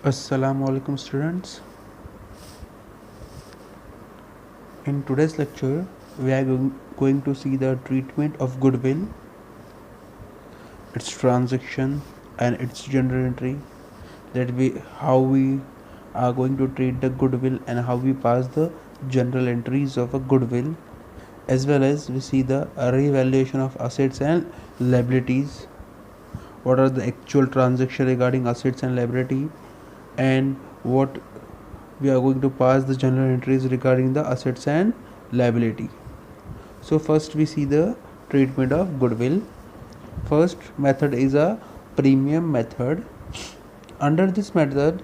Assalamu alaikum students. In today's lecture, we are going to see the treatment of goodwill, its transaction and its journal entry. How we are going to treat the goodwill and how we pass the journal entries of a goodwill, as well as we see the revaluation of assets and liabilities. What are the actual transactions regarding assets and liability, and what we are going to pass the journal entries regarding the assets and liability. So first we see the treatment of goodwill. First method is a premium method. Under this method,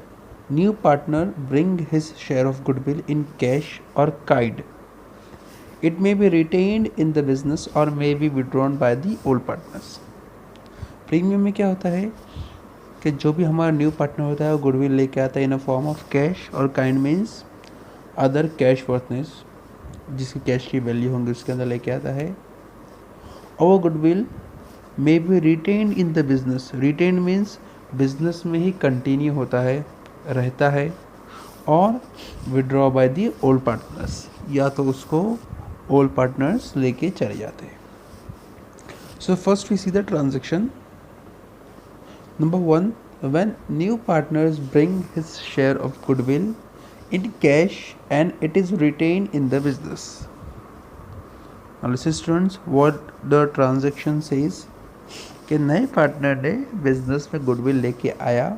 new partner bring his share of goodwill in cash or kind. It may be retained in the business or may be withdrawn by the old partners. Premium में क्या होता है कि जो भी हमारा new partner होता है वो गुडविल लेके आता है इन अ फॉर्म ऑफ कैश, और काइंड मीन्स अदर कैश वर्थनेस, जिसकी कैश की वैल्यू होंगी उसके अंदर लेके आता है. और वो goodwill may be retained in the business. Retained means business में ही कंटिन्यू होता है, रहता है, और withdraw by the old partners, या तो उसको ओल्ड पार्टनर्स लेके चले जाते हैं. So first we see the transaction. Number 1, when new partners bring his share of goodwill in cash and it is retained in the business. Now listen students, what the transaction says कि नए partner ने business में goodwill लेके आया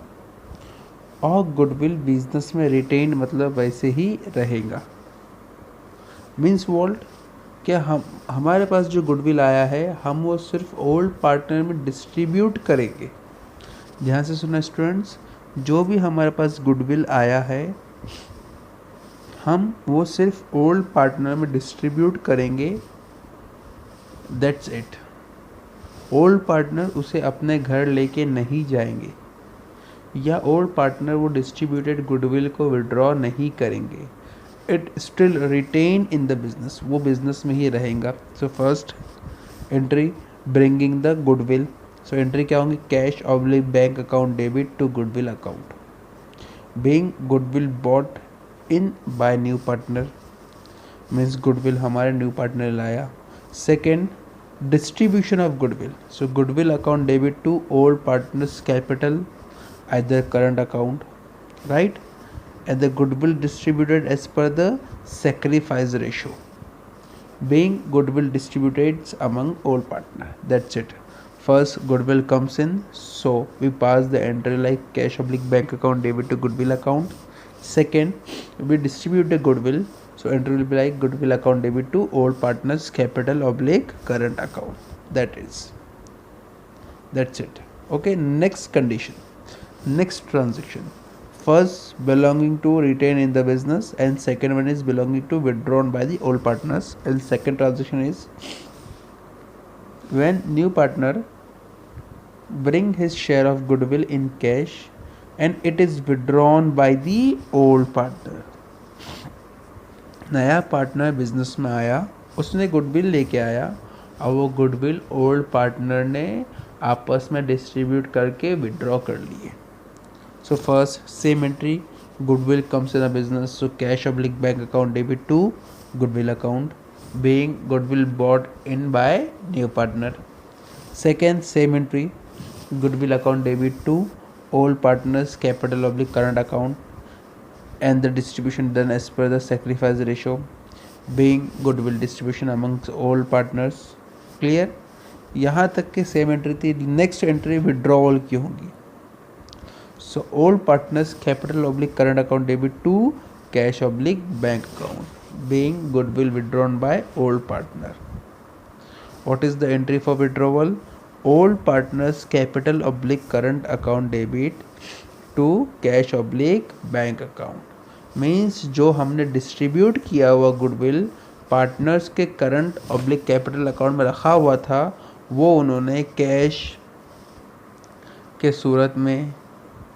और goodwill business में retain मतलब वैसे ही रहेगा. मीन्स वॉल्ट क्या हमारे पास जो गुडविल आया है हम वो सिर्फ ओल्ड पार्टनर में डिस्ट्रीब्यूट करेंगे. ध्यान से सुना स्टूडेंट्स, जो भी हमारे पास गुडविल आया है हम वो सिर्फ ओल्ड पार्टनर में डिस्ट्रीब्यूट करेंगे. That's it. ओल्ड पार्टनर उसे अपने घर लेके नहीं जाएंगे, या ओल्ड पार्टनर वो डिस्ट्रीब्यूटेड गुडविल को विड्रॉ नहीं करेंगे. It still retain in the business, वो बिजनेस में ही रहेगा. So first entry, bringing the goodwill. So entry क्या होंगी? Cash oblique bank account debit to goodwill account. Being goodwill bought in by new partner, means goodwill हमारे new partner लाया. Second, distribution of goodwill. So goodwill account debit to old partners capital either current account, right, and the goodwill distributed as per the sacrifice ratio, being goodwill distributed among all partner. That's it. First goodwill comes in, so we pass the entry like cash oblique bank account debit to goodwill account. Second, we distribute the goodwill, so entry will be like goodwill account debit to all partners capital oblique current account. That's it. Okay, next condition, next transaction. First belonging to retain in the business, and second one is belonging to withdrawn by the old partners. And second transaction is when new partner bring his share of goodwill in cash and it is withdrawn by the old partner. नया partner business में आया, उसने goodwill लेके आया और वो goodwill old partner ने आपस में डिस्ट्रीब्यूट करके विड्रॉ कर लिए. So first, same entry, goodwill comes in a business, so cash oblique bank account debit to goodwill account, being goodwill bought in by new partner. Second, same entry, goodwill account debit to all partners capital oblique current account, and the distribution done as per the sacrifice ratio, being goodwill distribution amongst all partners. Clear? यहाँ तक के same entry थी. Next entry withdrawal की होगी. So all partners capital oblique current account debit to cash oblique bank account, being goodwill withdrawn by old partner. What is the entry for withdrawal? All partners capital oblique current account debit to cash oblique bank account. Means जो हमने distribute किया हुआ goodwill partners के current oblique capital account में रखा हुआ था वो उन्होंने कैश के सूरत में,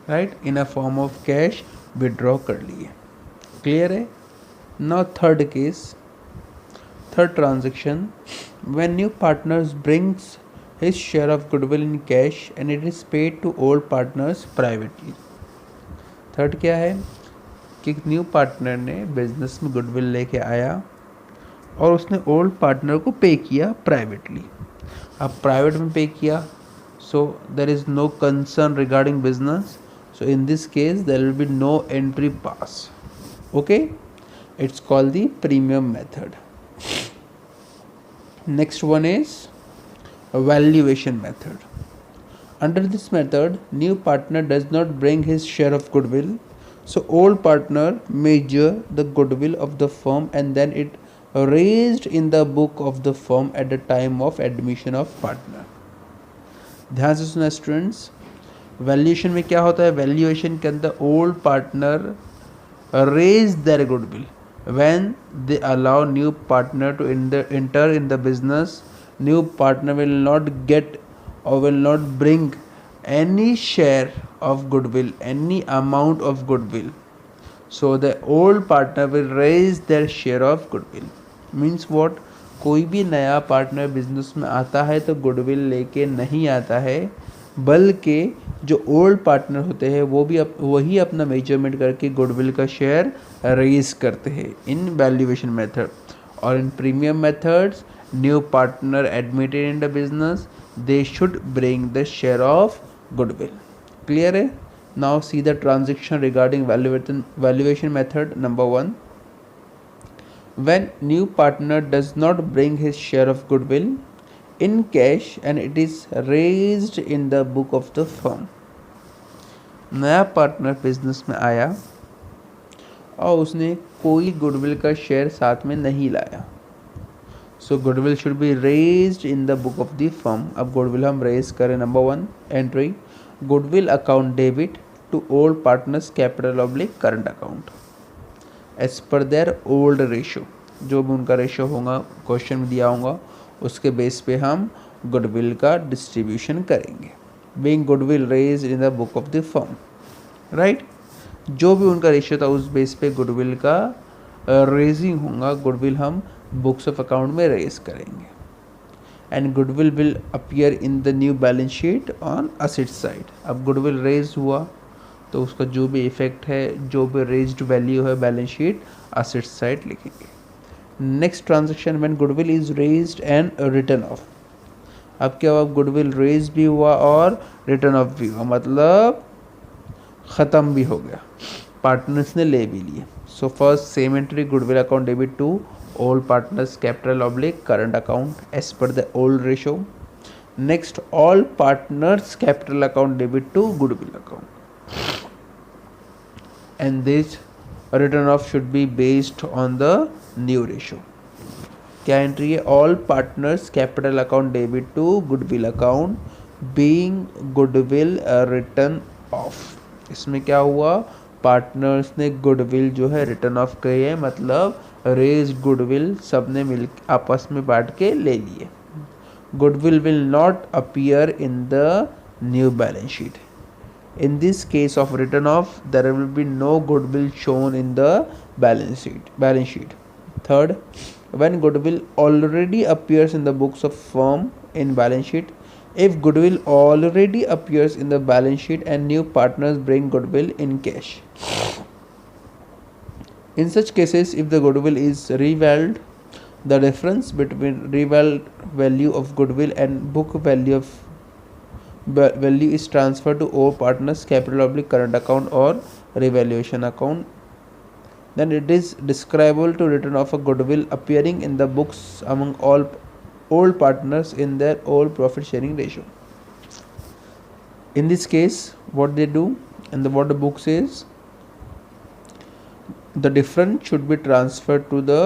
right, in a form of cash withdraw कर लिए. क्लियर है? Now third case, third transaction, when new partners brings his share of goodwill in cash and it is paid to old partners privately. Method क्या है कि new partner ने business में goodwill लेके आया और उसने ओल्ड पार्टनर को पे किया प्राइवेटली। अब प्राइवेट में पे किया, so there is no concern regarding business, so in this case there will be no entry pass. Okay, it's called the premium method. Next one is valuation method. Under this method, new partner does not bring his share of goodwill, so old partner measure the goodwill of the firm and then it raised in the book of the firm at the time of admission of partner. ध्यान से सुना students, valuation में क्या होता है? Valuation के अंदर old partner raise their goodwill when they allow new partner to enter in the business. New partner will not get or will not bring any share of goodwill, any amount of goodwill. So the old partner will raise their share of goodwill. Means what? कोई भी नया partner business में आता है तो goodwill लेके नहीं आता है, बल्कि जो ओल्ड पार्टनर होते हैं वो भी वही अपना मेजरमेंट करके गुडविल का शेयर रेज करते हैं इन वैल्यूएशन मेथड। और in premium methods, new partner admitted in the business, they should bring the share of goodwill. Clear है? Now see the transaction regarding valuation method. Number 1, when new partner does not bring his share of goodwill in cash and it is raised in the book of the firm. नया partner business में आया और उसने कोई goodwill का share साथ में नहीं लाया, so goodwill should be raised in the book of the firm. अब गुडविल हम रेज करें। Number 1 entry, goodwill account debit to old partners capital oblique current account as per their old ratio. जो भी उनका रेशो होगा question में दिया होगा उसके बेस पे हम गुडविल का डिस्ट्रीब्यूशन करेंगे। Being goodwill raise in the book of the firm, right. जो भी उनका रेशियो था उस बेस पे गुडविल का रेजिंग होगा, गुडविल हम बुक्स ऑफ अकाउंट में रेज करेंगे and goodwill will appear in the new balance sheet on asset side. अब गुडविल रेज हुआ तो उसका जो भी इफेक्ट है, जो भी रेज्ड वैल्यू है, बैलेंस शीट असेट साइड लिखेंगे। Next transaction, when goodwill is raised and return of. अब क्या हुआ? गुडविल रेज भी हुआ और रिटर्न ऑफ भी हुआ, मतलब ख़त्म भी हो गया, पार्टनर्स ने ले भी लिए। So first same entry, goodwill account debit to all partners capital oblique current account as per the old ratio. Next, all partners capital account debit to goodwill account, and this return off should be based on the new ratio. क्या entry है? all partners capital account debit to goodwill account being goodwill return off। इसमें क्या हुआ? Partners ने goodwill जो है return of किए है, मतलब रेज गुडविल सब ने मिल आपस में बांट के ले लिए। Goodwill will not appear in the new balance sheet. In this case of return of there will be no goodwill shown in the balance sheet. Third, when goodwill already appears in the books of firm in balance sheet, if goodwill already appears in the balance sheet and new partners bring goodwill in cash. In such cases, if the goodwill is revalued, the difference between revalued value of goodwill and book value is transferred to all partners capital oblique current account or revaluation account. Then it is describable to return of a goodwill appearing in the books among all old partners in their old profit sharing ratio. In this case, what they do and what the book says, the difference should be transferred to the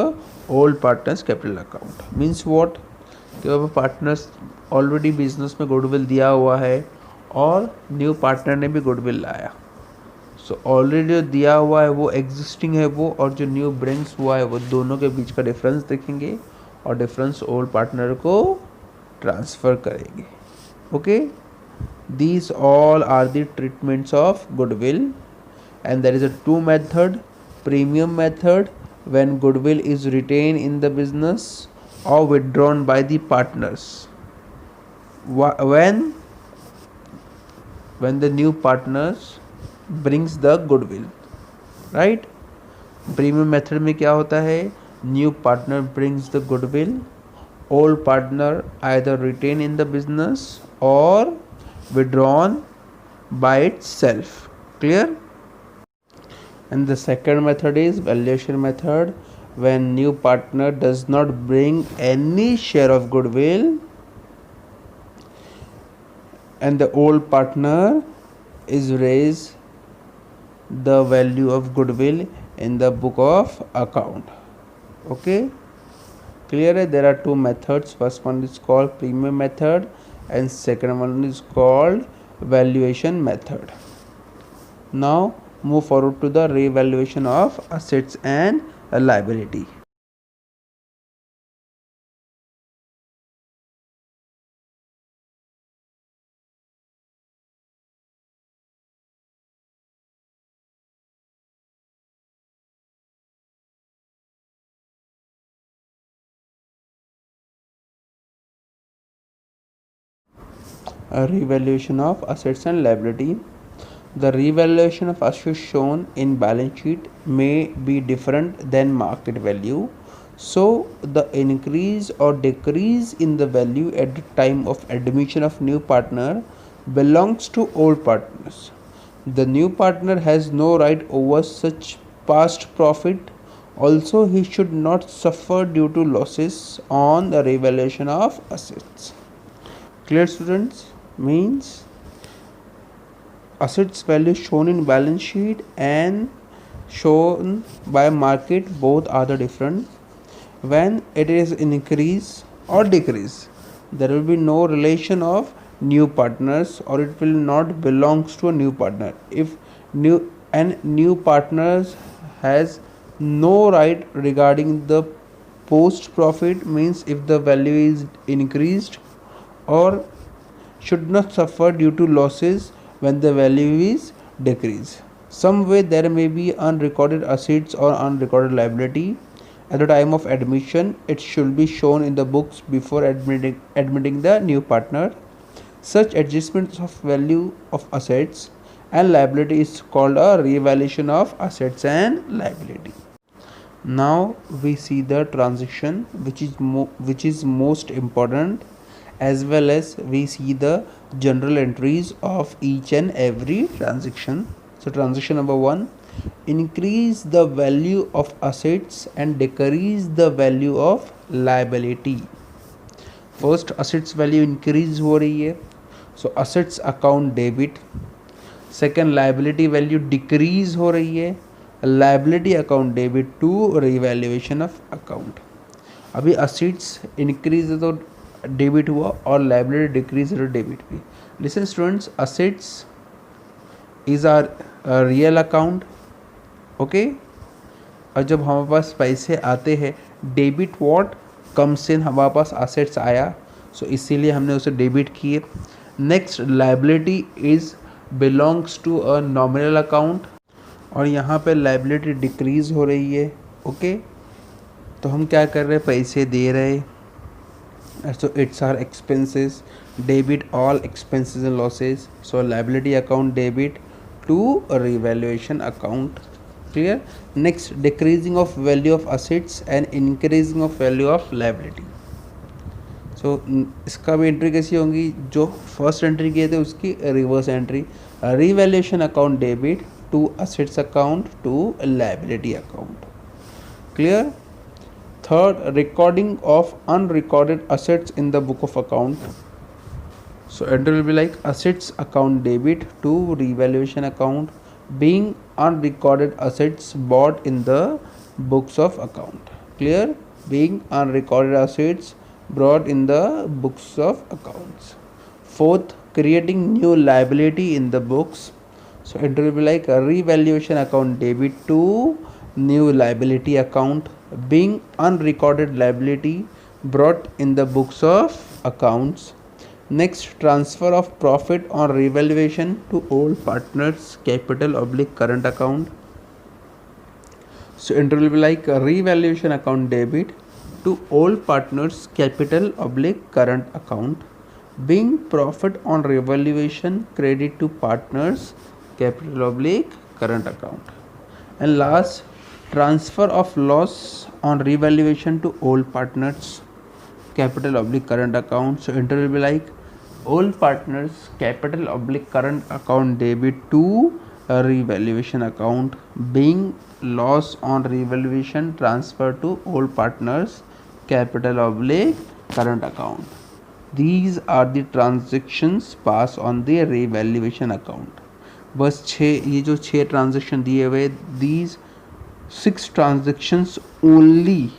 old partners capital account. Means what? कि अब partners already business में goodwill दिया हुआ है और new partner ने भी goodwill लाया, सो ऑलरेडी जो दिया हुआ है वो एग्जिस्टिंग है वो, और जो न्यू ब्रिंग्स हुआ है वो, दोनों के बीच का डिफरेंस देखेंगे और डिफरेंस ओल्ड पार्टनर को ट्रांसफ़र करेंगे। Okay, these all are the treatments of goodwill and there is a two method, premium method when goodwill is retain in the business or withdrawn by the partners when the new partners brings the goodwill, right? Premium method में क्या होता है, new partner brings the goodwill, old partner either retain in the business और withdrawn by itself. Clear? And the second method is valuation method, when new partner does not bring any share of goodwill and the old partner is raise the value of goodwill in the book of account. Okay, clear? There are two methods. First one is called premium method and second one is called valuation method. Now move forward to the revaluation of assets and liability. A revaluation of assets and liability. The revaluation of assets shown in balance sheet may be different than market value. So the increase or decrease in the value at the time of admission of new partner belongs to old partners. The new partner has no right over such past profit. Also, he should not suffer due to losses on the revaluation of assets. Clear, students? Means assets value shown in balance sheet and shown by market, both are the different. When it is increase or decrease, there will be no relation of new partners or it will not belongs to a new partner. If new partners has no right regarding the post profit, means if the value is increased, or should not suffer due to losses when the value is decreased. Some way there may be unrecorded assets or unrecorded liability. At the time of admission, it should be shown in the books before admitting the new partner. Such adjustments of value of assets and liability is called a revaluation of assets and liability. Now we see the transaction which is most important, as well as we see the general entries of each and every transaction. So transaction number 1, increase the value of assets and decrease the value of liability. First, assets value increase हो रही है, so assets account debit. Second, liability value decrease हो रही है, liability account debit to revaluation of account. अभी assets increase है तो debit हुआ और लाइबिलिटी डिक्रीज है डेबिट भी. Listen students, assets is are real account. Okay, और जब हमारे पास पैसे आते हैं, डेबिट व्हाट कम्स इन, हमारे पास असेट्स आया, सो इसीलिए हमने उसे डेबिट किए. Next, liability is belongs to a nominal account और यहाँ पे लाइबिलिटी डिक्रीज हो रही है. ओके, तो हम क्या कर रहे हैं, पैसे दे रहे. So it's our expenses, debit all expenses and losses. So liability account debit to a revaluation account. Clear? Next, decreasing of value of assets and increasing of value of liability. So इसका भी entry कैसी होंगी, जो first entry किए थे उसकी reverse entry. revaluation account debit to assets account to liability account. Clear? Third, recording of unrecorded assets in the book of account. So entry will be like assets account debit to revaluation account, being unrecorded assets bought in the books of account. Clear? Being unrecorded assets brought in the books of accounts. Fourth, creating new liability in the books. So entry will be like a revaluation account debit to new liability account, being unrecorded liability brought in the books of accounts. Next, transfer of profit on revaluation to old partners capital oblique current account. So entry will be like a revaluation account debit to old partners capital oblique current account, being profit on revaluation credit to partners capital oblique current account. And last, transfer of loss on revaluation to old partners, capital oblique current account. So enter will be like old partners capital oblique current account debit to a revaluation account, being loss on revaluation transfer to old partners capital oblique current account. These are the transactions pass on the revaluation account. बस ये जो 6 transaction दिए हुए, these 6 transactions only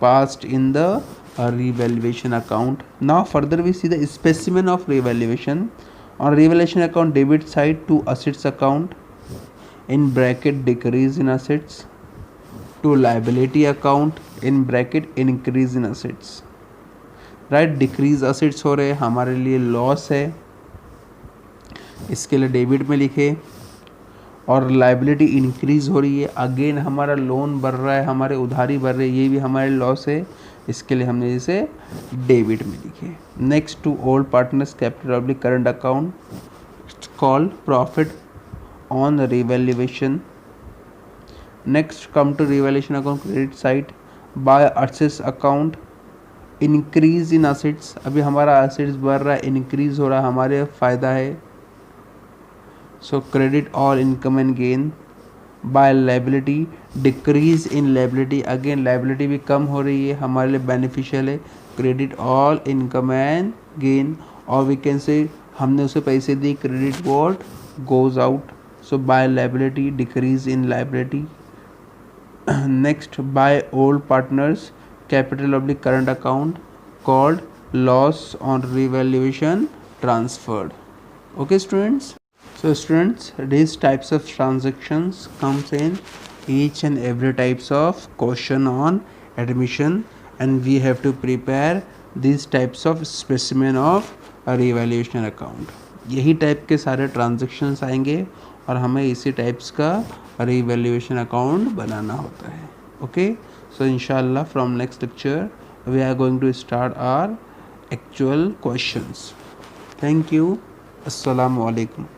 passed in the revaluation account. Now further we see the specimen of revaluation. On revaluation account debit side, to assets account in bracket decrease in assets, to liability account in bracket increase in assets. Right, decrease assets हो रहे हमारे लिए loss है, इसके लिए debit में लिखे, और लाइबिलिटी इंक्रीज हो रही है, अगेन हमारा लोन बढ़ रहा है, हमारे उधारी बढ़ रही है, ये भी हमारे लॉस है, इसके लिए हमने इसे डेबिट में लिखे. Next, to old partners capital oblique current account call profit on revaluation. Next, come to revaluation account credit side, by assets account increase in assets. अभी हमारा असेट्स बढ़ रहा है, इंक्रीज हो रहा है, हमारे फ़ायदा है. So credit all income and gain. By liability decrease in liability, again liability भी कम हो रही है, हमारे लिए बेनिफिशियल है. Credit all income and gain, और वी कैन से हमने उसे पैसे दिए, credit what goes out. So by liability decrease in liability. Next, by old partners capital oblique current account called loss on revaluation transferred. Okay students, so students, these types of transactions comes in each and every types of question on admission, and we have to prepare these types of specimen of a revaluation account. यही type के सारे transactions आएंगे और हमें इसी types का revaluation account बनाना होता है. Okay, so inshallah from next lecture we are going to start our actual questions. Thank you. Assalamu alaikum.